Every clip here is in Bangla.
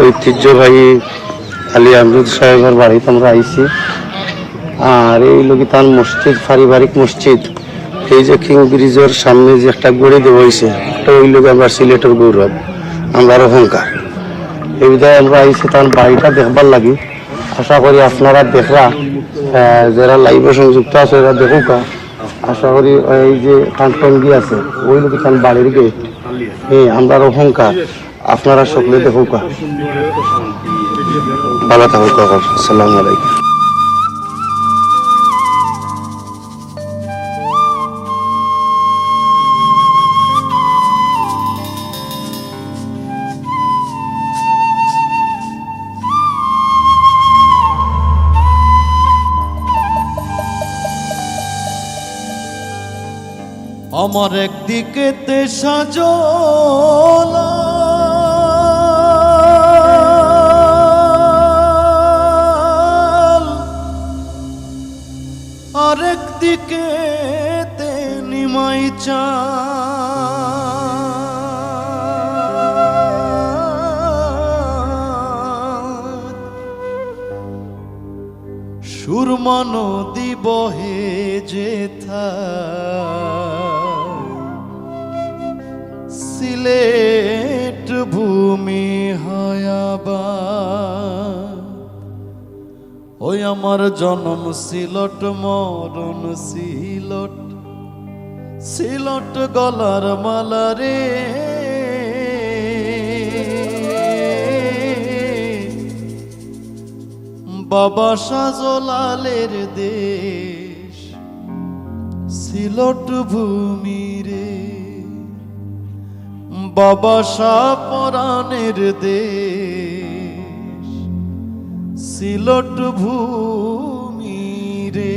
ঐতিহ্যবাহী আলী আমরুদ সাহেবের বাড়িতে আমরা আইছি। আর এই লোকে তার মসজিদ, পারিবারিক মসজিদ, এই যে কিং ব্রিজের সামনে যে একটা গড়ি দেওয়া হয়েছে, ওই লোক আমরা সিলেটের গৌরব, আমরা অহংকার। এই বিধায় আমরা আইছি তার বাড়িটা দেখবার লাগি। আশা করি আপনারা দেখরা, যারা লাইভে সংযুক্ত আছে এরা দেখুক। আশা করি এই যে তার টঙ্গি আছে, ওই লোক তার বাড়ির গেট, আমরা অহংকার, আপনারা সকলে দেখুক। ভালো থাকুক। আসসালামু আলাইকুম। আমার একদিকেতে সাজলা আরেক দিকেতে নিমাই চা সুরমা নদী বহে যেথা সিলেট ভূমি হয়াবা। ওই আমার জন্ম সিলট, মরণ সিলট, সিলট গলার মালা রে। বাবা শাহজালালের দেশ সিলট ভূমি রে। বাবা শাহ পরাণের দেশ সিলট ভূমি রে।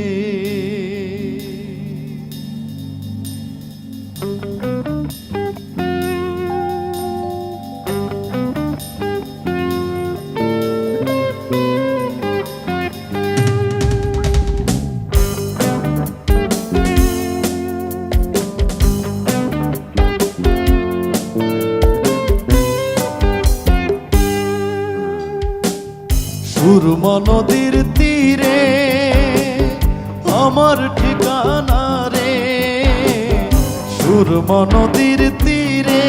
সুরমা নদীর তীরে আমার ঠিকানা রে। সুরমা নদীর তীরে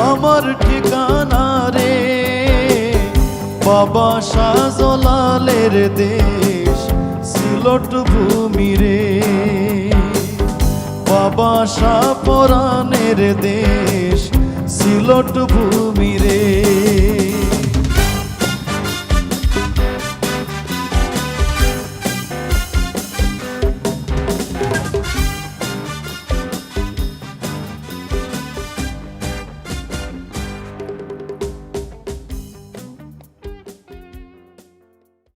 আমার ঠিকানা রে। বাবা শাহজালালের দেশ সিলট ভূমি রে। বাবা শাহ পরাণের দেশ সিলট ভূমি রে।